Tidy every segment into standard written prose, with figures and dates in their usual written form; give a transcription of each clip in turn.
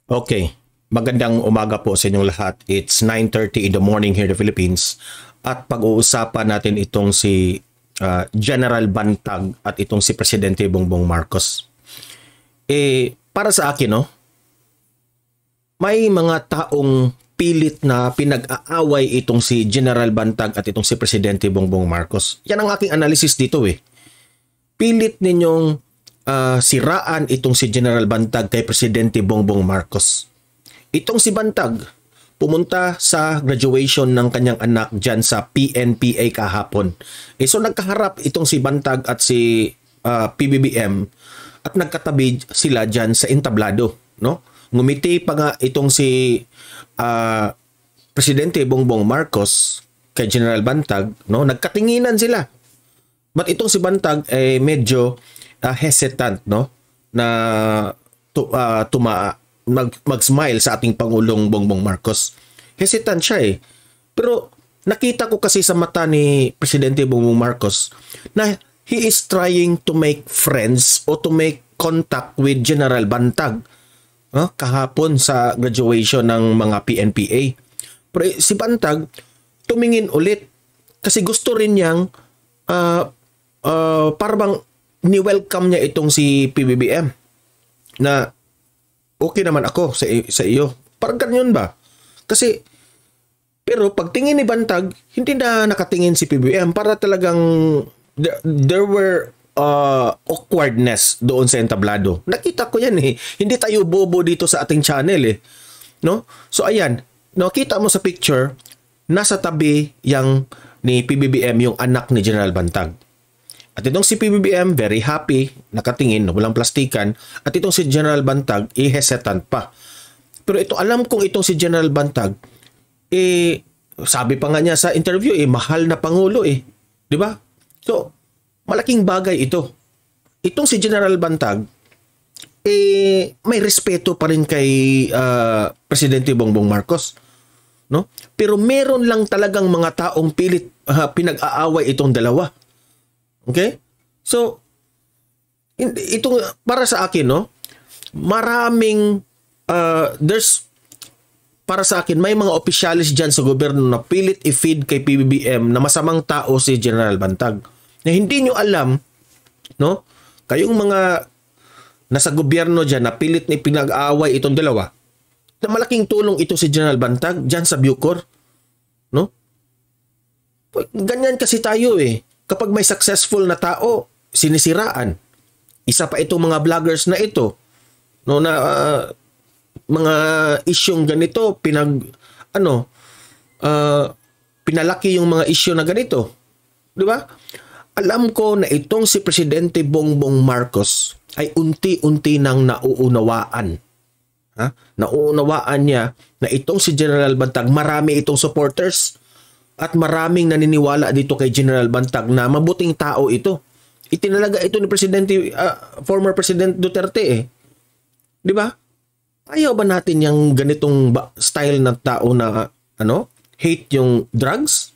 Okay. Magandang umaga po sa inyong lahat. It's 9:30 in the morning here in the Philippines. At pag-uusapan natin itong si General Bantag at itong si Presidente Bongbong Marcos. Para sa akin, no, may mga taong pilit na pinag-aaway itong si General Bantag at itong si Presidente Bongbong Marcos. Yan ang aking analysis dito eh. Pilit ninyong siraan itong si General Bantag kay Presidente Bongbong Marcos. Itong si Bantag, pumunta sa graduation ng kanyang anak dyan sa PNPA kahapon. So nagkaharap itong si Bantag at si PBBM at nagkatabi sila dyan sa entablado. No? Ngumiti pa nga itong si Presidente Bongbong Marcos kay General Bantag. No? Nagkatinginan sila. But itong si Bantag medyo hesitant, no, na mag-smile sa ating Pangulong Bongbong Marcos. Hesitant siya eh. Pero nakita ko kasi sa mata ni Presidente Bongbong Marcos na he is trying to make friends o to make contact with General Bantag kahapon sa graduation ng mga PNPA. Pero si Bantag tumingin ulit kasi gusto rin niyang parang ni-welcome niya itong si PBBM na okay naman ako sa iyo. Parang ganyan ba? Kasi, pero pagtingin ni Bantag, hindi na nakatingin si PBBM. Para talagang, there were awkwardness doon sa entablado. Nakita ko yan eh. Hindi tayo bobo dito sa ating channel eh. No? So ayan, nakita mo sa picture, nasa tabi yang ni PBBM yung anak ni General Bantag. At itong si PBBM, very happy, nakatingin, walang plastikan. At itong si General Bantag, hesitant pa. Pero ito, alam kong itong si General Bantag, sabi pa nga niya sa interview, mahal na Pangulo eh. Di ba? So, malaking bagay ito. Itong si General Bantag, may respeto pa rin kay Presidente Bongbong Marcos. No? Pero meron lang talagang mga taong pilit pinag-aaway itong dalawa. Okay? So, itong para sa akin, no, maraming para sa akin, may mga opisyalis dyan sa gobyerno na pilit i-feed kay PBBM na masamang tao si General Bantag. Na hindi nyo alam, no, kayong mga nasa gobyerno dyan na pilit na pinag-aaway itong dalawa, na malaking tulong ito si General Bantag dyan sa Bucor. No? Ganyan kasi tayo eh. Kapag may successful na tao, sinisiraan. Isa pa itong mga vloggers na ito, no, na mga isyong ganito, pinalaki yung mga isyu na ganito. Di ba? Alam ko na itong si Presidente Bongbong Marcos ay unti-unti nang nauunawaan. Nauunawaan niya na itong si General Bantag, marami itong supporters. At maraming naniniwala dito kay General Bantag na mabuting tao ito. Itinalaga ito ni Presidente, former President Duterte eh. Di ba? Ayaw ba natin yung ganitong style na tao na hate yung drugs?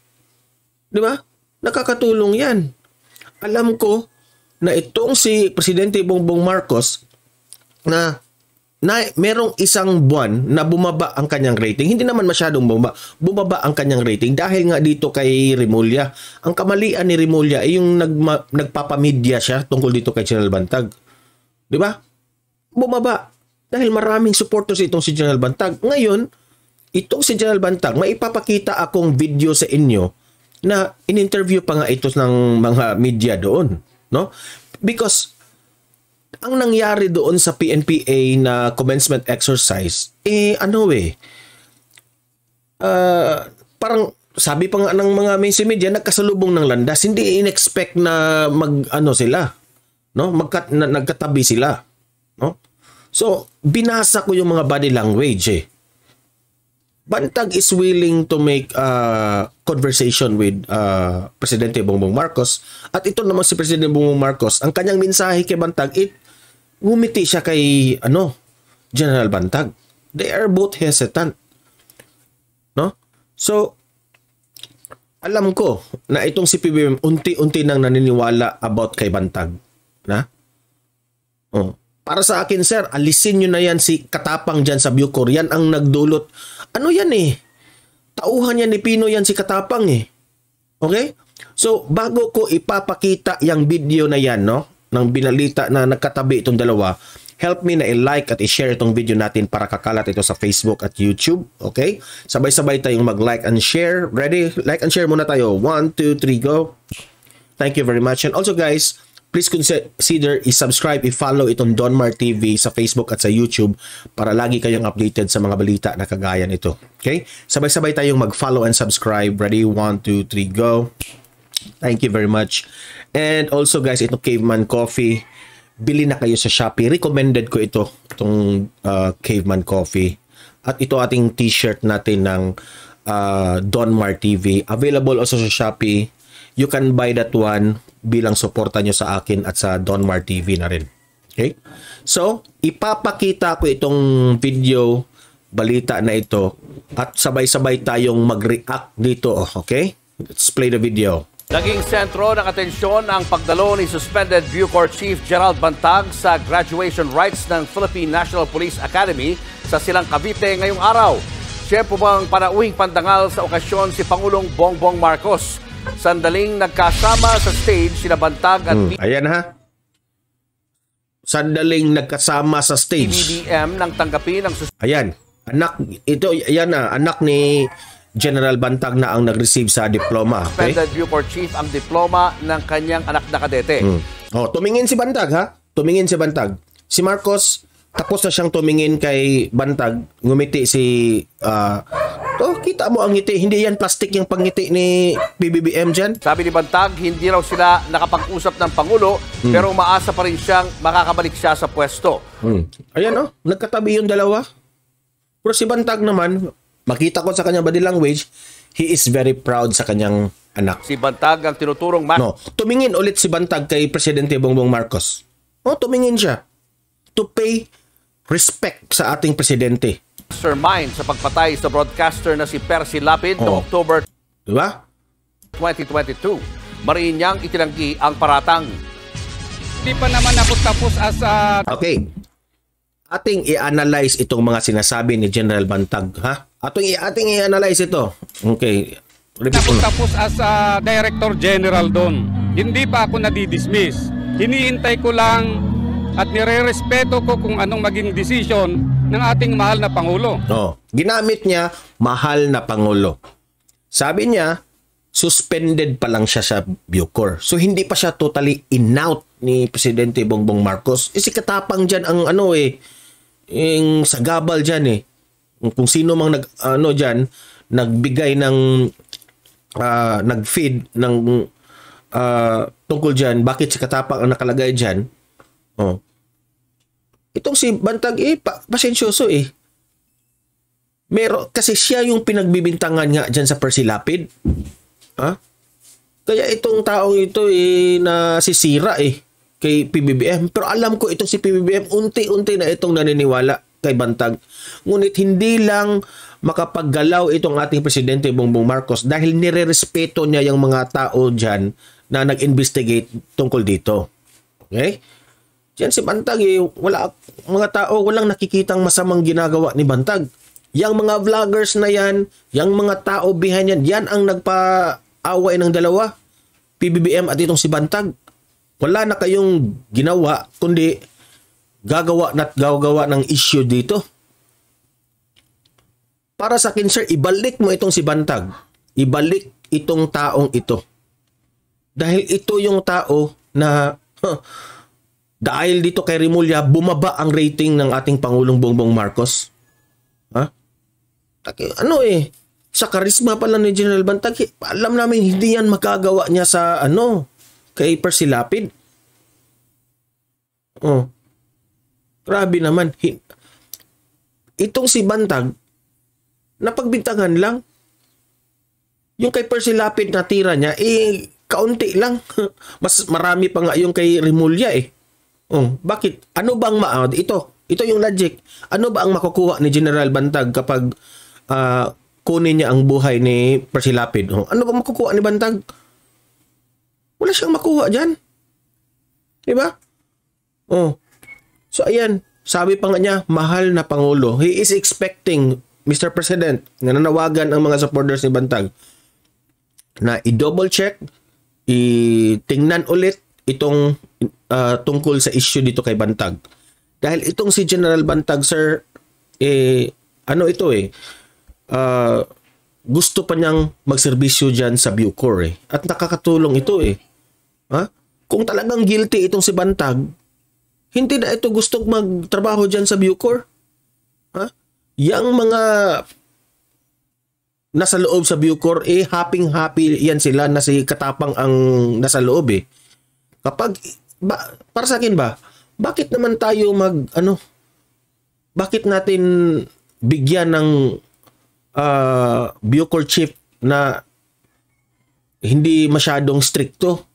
Di ba? Nakakatulong yan. Alam ko na itong si Presidente Bongbong Marcos na merong isang buwan na bumaba ang kanyang rating. Hindi naman masyadong bumaba ang kanyang rating dahil nga dito kay Remulla. Ang kamalian ni Remulla ay yung nagpapamedya siya tungkol dito kay General Bantag. Di ba? Bumaba. Dahil maraming supporters itong si General Bantag. Ngayon, itong si General Bantag, maipapakita akong video sa inyo na in-interview pa nga ito ng mga media doon. No? Because ang nangyari doon sa PNPA na commencement exercise, parang sabi pa nga ng mga mainstream media, nagkasalubong ng landas. Hindi in-expect na sila, no? Nagkatabi sila, no? So, binasa ko yung mga body language eh. Bantag is willing to make conversation with Presidente Bongbong Marcos. At ito naman si Presidente Bongbong Marcos, ang kanyang mensahe kay Bantag, ngumiti siya kay General Bantag. They are both hesitant. No? So, alam ko na itong si PBBM unti-unti nang naniniwala about kay Bantag. Na? Para sa akin, sir, alisin nyo na yan si Katapang dyan sa Bucor. Yan ang nagdulot. Ano yan eh? Tauhan yan ni Pino yan si Katapang eh. Okay? So, bago ko ipapakita yung video na yan, no? Ng binalita na nagkatabi itong dalawa, help me na i-like at i-share itong video natin para kakalat ito sa Facebook at YouTube. Okay? Sabay-sabay tayong mag-like and share. Ready? Like and share muna tayo. 1, 2, 3, go. Thank you very much. And also guys, please consider i-subscribe, i-follow itong Donmar TV sa Facebook at sa YouTube para lagi kayong updated sa mga balita na kagaya nito. Okay? Sabay-sabay tayong mag-follow and subscribe. Ready? 1, 2, 3, go. Thank you very much. And also guys, itong Caveman Coffee, bili na kayo sa Shopee. Recommended ko itong Caveman Coffee. At ito ating t-shirt natin ng Donmar TV. Available also sa Shopee. You can buy that one bilang suporta nyo sa akin at sa Donmar TV na rin. Okay? So, ipapakita ko itong video, balita na ito, at sabay-sabay tayong mag-react dito. Okay? Let's play the video. Naging sentro ng atensyon ang pagdalo ni suspended Bucor Chief Gerald Bantag sa graduation rites ng Philippine National Police Academy sa Silang Cavite ngayong araw. Siya po bang panauhing pandangal sa okasyon si Pangulong Bongbong Marcos. Sandaling nagkasama sa stage sina Bantag at ayan ha. Sandaling nagkasama sa stage. PBBM nang tanggapin ang ayan. Anak, ito, ayan na, anak ni General Bantag na ang nag-receive sa diploma. Okay? Suspended Bucor Chief ang diploma ng kanyang anak na kadete. Oh, tumingin si Bantag ha. Tumingin si Bantag. Si Marcos, tapos na siyang tumingin kay Bantag. Ngumiti si kita mo ang ngiti. Hindi yan plastic yung pangngiti ni PBBM dyan. Sabi ni Bantag, hindi raw sila nakapag-usap ng Pangulo, pero umaasa pa rin siyang makakabalik siya sa pwesto. Ayan oh, nagkatabi yung dalawa. Pero si Bantag naman, makita ko sa kanya body language, he is very proud sa kanyang anak. Si Bantag ang tinuturong no, tumingin ulit si Bantag kay Presidente Bongbong Marcos. Oh, tumingin siya. To pay respect sa ating presidente. Mastermind sa pagpatay sa broadcaster na si Percy Lapid noong October diba? 2022. Mariin niyang itinanggi ang paratang. Hindi pa naman ako tapos as Okay. Ating i-analyze itong mga sinasabi ni General Bantag, ha? Ating i-analyze ito. Okay. tapos as Director General doon. Hindi pa ako nadidismiss. Hinihintay ko lang at nire-respeto ko kung anong maging desisyon ng ating mahal na Pangulo. Oh, ginamit niya, mahal na Pangulo. Sabi niya, suspended pa lang siya sa Bucor. So, hindi pa siya totally in-out ni Presidente Bongbong Marcos. Si Katapang dyan ang yung sagabal dyan eh. Kung sino mang dyan, nagbigay ng, nag-feed ng tungkol dyan, bakit si Katapang ang nakalagay dyan. Oh. Itong si Bantag pasensyoso eh. Kasi siya yung pinagbibintangan nga dyan sa Percy Lapid. Ha? Kaya itong taong ito nasisira kay PBBM. Pero alam ko itong si PBBM, unti-unti na itong naniniwala kay Bantag. Ngunit hindi lang makapaggalaw itong ating Presidente Bongbong Marcos dahil nire-respeto niya yung mga tao dyan na nag-investigate tungkol dito. Okay? Diyan si Bantag mga tao walang nakikitang masamang ginagawa ni Bantag. Yang mga vloggers na yan, yang mga tao behind yan, yan ang nagpa-away ng dalawa. PBBM at itong si Bantag. Wala na kayong ginawa, kundi gagawa ng issue dito. Para sa akin, sir, ibalik mo itong si Bantag. Ibalik itong taong ito. Dahil ito yung tao na dahil dito kay Rimulya, bumaba ang rating ng ating Pangulong Bongbong Marcos. Ha? Sa karisma pala ni General Bantag, alam namin hindi yan magagawa niya sa kay Percy Lapid. Oh. Grabe naman. Itong si Bantag, napagbintangan lang. Yung kay Percy Lapid na tira niya, kaunti lang. Mas marami pa nga yung kay Rimulya Bakit? Ano bang ito yung logic. Ano ba ang makukuha ni General Bantag kapag kunin niya ang buhay ni Percy Lapid? Ano bang makukuha ni Bantag? Wala siyang makuha dyan. Diba? So ayan, sabi pa nga niya, mahal na Pangulo. He is expecting, Mr. President, na nanawagan ang mga supporters ni Bantag na i-double check, i-tingnan ulit itong tungkol sa issue dito kay Bantag. Dahil itong si General Bantag, sir, ano ito gusto pa niyang magserbisyo dyan sa Bucor At nakakatulong ito Ha? Kung talagang guilty itong si Bantag, hindi na ito gustong magtrabaho dyan sa Bucor. Ha? Yang mga nasa loob sa Bucor, happy yan sila na si Katapang ang nasa loob Kapag, para sa akin ba, bakit naman tayo bakit natin bigyan ng Bucor chief na hindi masyadong stricto?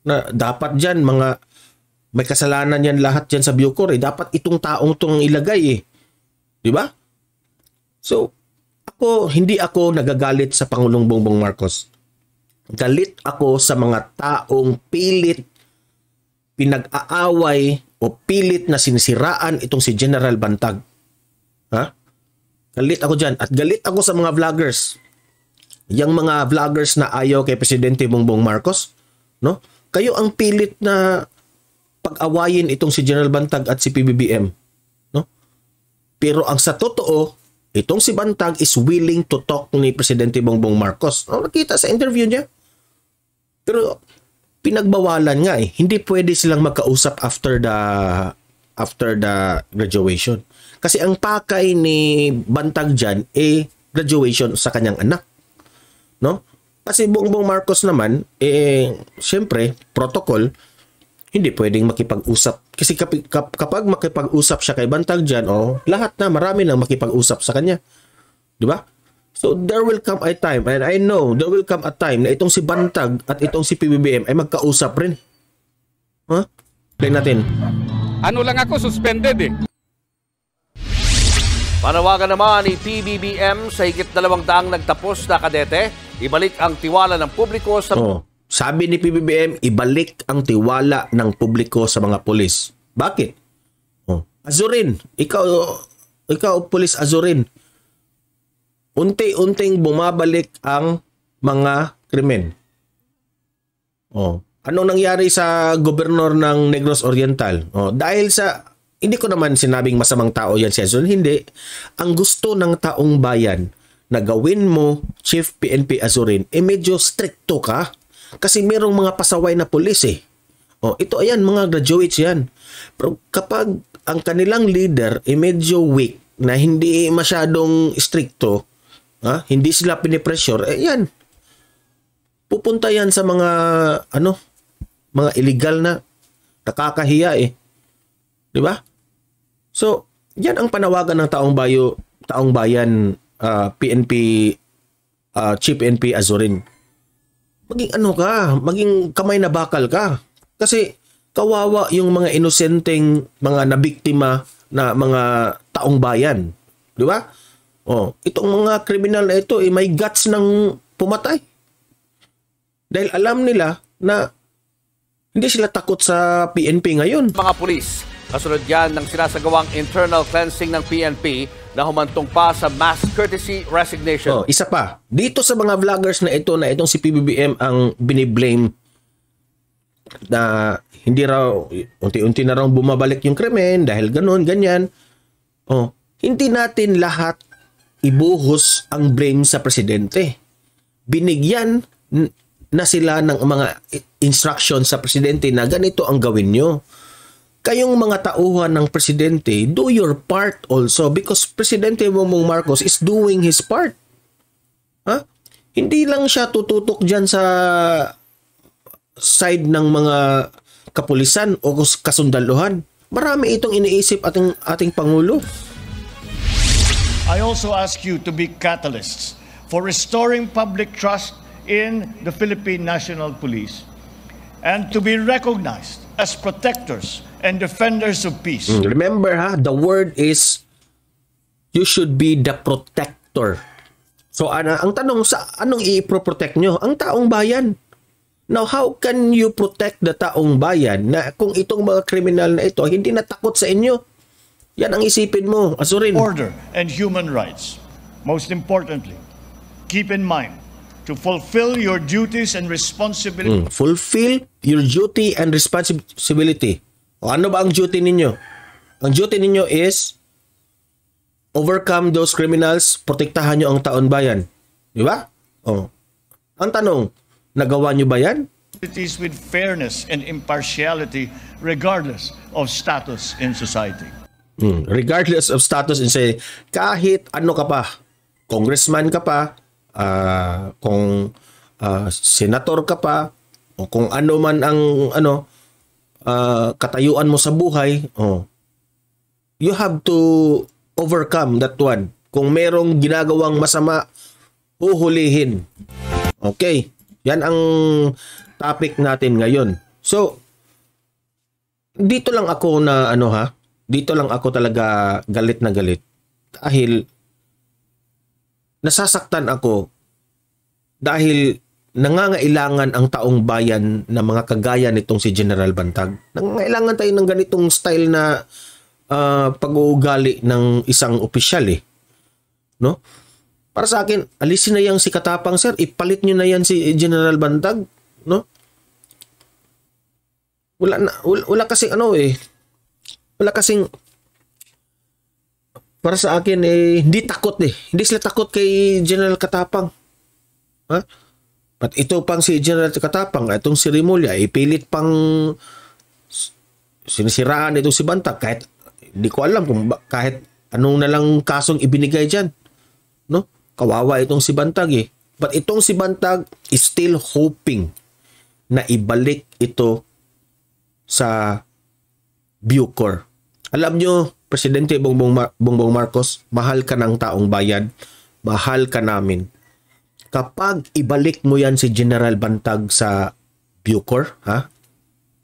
Na dapat dyan, may kasalanan yan lahat dyan sa Bucor Dapat itong taong itong ilagay Di ba? So, hindi ako nagagalit sa Pangulong Bongbong Marcos. Galit ako sa mga taong pilit pinag-aaway o pilit na sinisiraan itong si General Bantag. Ha? Galit ako dyan. At galit ako sa mga vloggers. Yang mga vloggers na ayaw kay Presidente Bongbong Marcos. No? Kayo ang pilit na pag-awayin itong si General Bantag at si PBBM. No? Pero ang sa totoo, itong si Bantag is willing to talk ni Presidente Bongbong Marcos. Nakita sa interview niya. Pero pinagbawalan nga Hindi pwede silang magkausap after the graduation. Kasi ang pakay ni Bantag dyan graduation sa kanyang anak. No? Kasi Bongbong Marcos naman, syempre, protocol, hindi pwedeng makipag-usap. Kasi kapag makipag-usap siya kay Bantag dyan, lahat na, marami nang makipag-usap sa kanya. Di ba? So, there will come a time, and I know, there will come a time na itong si Bantag at itong si PBBM ay magkausap rin. Ha? Play natin. Ano lang ako, suspended Panawagan naman ni PBBM sa higit 200 nagtapos na kadete, ibalik ang tiwala ng publiko sa... Sabi ni PBBM, ibalik ang tiwala ng publiko sa mga pulis. Bakit? Azurin, ikaw pulis Azurin. Unti-unting bumabalik ang mga krimen. Anong nangyari sa gobernador ng Negros Oriental? Dahil sa, hindi ko naman sinabing masamang tao yan si Azurin, hindi. Ang gusto ng taong bayan na gawin mo, Chief PNP Azurin, medyo stricto ka. Kasi merong mga pasaway na pulis ito ayan, mga graduates yan. Pero kapag ang kanilang leader medyo weak, na hindi masyadong stricto, hindi sila pinipressure, yan. Pupunta yan sa mga, mga illegal na nakakahiya Di ba? So, yan ang panawagan ng taong bayan, PNP, Chief PNP Azurin. Maging kamay na bakal ka. Kasi kawawa yung mga inosenteng mga nabiktima na mga taong bayan. Di ba? Itong mga kriminal na ito, may guts ng pumatay. Dahil alam nila na hindi sila takot sa PNP ngayon. Mga pulis, kasunod yan ng sinasagawang internal cleansing ng PNP na humantong pa sa mass courtesy resignation. Isa pa, dito sa mga vloggers na itong si PBBM ang biniblame na hindi raw, unti-unti na raw bumabalik yung krimen dahil ganun, ganyan. Hindi natin lahat ibuhos ang blame sa presidente. Binigyan na sila ng mga instruction sa presidente na ganito ang gawin nyo. Kayong mga tauhan ng presidente, do your part also because Presidente Bongbong Marcos is doing his part. Hindi lang siya tututok dyan sa side ng mga kapulisan o kasundaluhan. Marami itong iniisip ating Pangulo. I also ask you to be catalysts for restoring public trust in the Philippine National Police and to be recognized as protectors and defenders of peace. Remember the word is you should be the protector. So ang tanong, sa anong i-protect nyo? Ang taong bayan. Now, how can you protect the taong bayan na kung itong mga kriminal na ito hindi natakot sa inyo? Yan ang isipin mo, Azurin. Order and human rights. Most importantly, keep in mind to fulfill your duties and responsibilities. Fulfill your duty and responsibility. O ano ba ang duty ninyo? Ang duty ninyo is overcome those criminals, protektahan nyo ang taon bayan. Di ba? O. Ang tanong, nagawa nyo ba yan? With fairness and impartiality regardless of status in society. Regardless of status in say, kahit ano ka pa, congressman ka pa, kung senator ka pa, o kung ano man ang katayuan mo sa buhay, you have to overcome that one. Kung merong ginagawang masama, uhulihin. Okay, yan ang topic natin ngayon. So, dito lang ako na dito lang ako talaga galit na galit. Dahil nasasaktan ako dahil nangangailangan ang taong bayan na mga kagaya nitong si General Bantag. Nangangailangan tayo ng ganitong style na pag-uugali ng isang opisyal no? Para sa akin, alisin na yang si Katapang, sir. Ipalit nyo na yan si General Bantag, no? Wala kasing wala kasing para sa akin hindi takot Hindi sila takot kay General Katapang. Ha? At ito pang si General Katapang, itong si Rimulya, ipilit pang sinisiraan itong si Bantag. Kahit, hindi ko alam kung kahit anong na lang kasong ibinigay dyan. No? Kawawa itong si Bantag But itong si Bantag is still hoping na ibalik ito sa Bucor. Alam nyo, Presidente Bongbong Marcos, mahal ka ng taong bayan, mahal ka namin. Kapag ibalik mo yan si General Bantag sa Bucor, ha?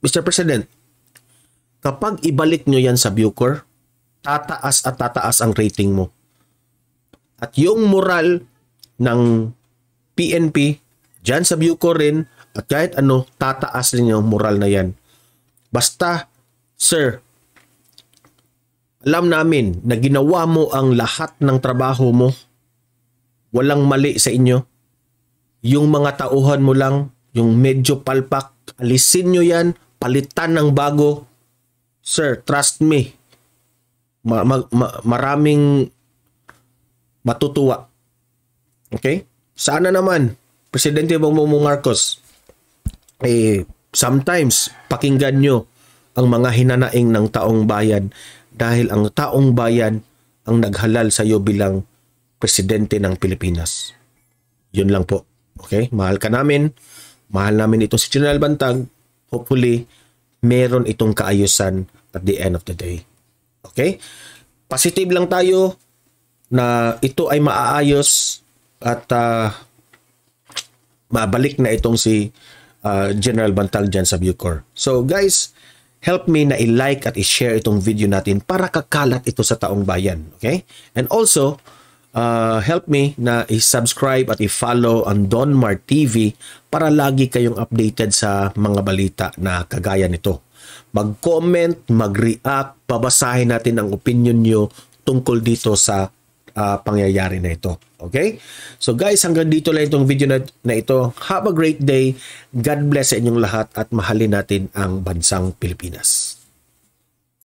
Mr. President, kapag ibalik nyo yan sa Bucor, tataas at tataas ang rating mo. At yung moral ng PNP, dyan sa Bucor rin, at kahit tataas rin yung moral na yan. Basta, sir, alam namin na ginawa mo ang lahat ng trabaho mo. Walang mali sa inyo. Yung mga tauhan mo lang, yung medyo palpak, alisin nyo yan, palitan ng bago. Sir, trust me. Maraming matutuwa. Okay? Sana naman, Presidente Bongbong Marcos, sometimes pakinggan nyo ang mga hinanaing ng taong bayan dahil ang taong bayan ang naghalal sa iyo bilang Presidente ng Pilipinas. Yun lang po. Okay? Mahal ka namin. Mahal namin itong si General Bantag. Hopefully, meron itong kaayusan at the end of the day. Okay? Positive lang tayo na ito ay maaayos at mabalik na itong si General Bantag dyan sa Bucor. So guys, help me na i-like at i-share itong video natin para kakalat ito sa taong bayan. Okay? And also, help me na i-subscribe at i-follow ang Don Mar TV para lagi kayong updated sa mga balita na kagaya nito. Mag-comment, mag-react, babasahin natin ang opinion nyo tungkol dito sa pangyayari na ito. Okay? So guys, hanggang dito lang itong video na ito. Have a great day. God bless sa inyong lahat at mahalin natin ang bansang Pilipinas.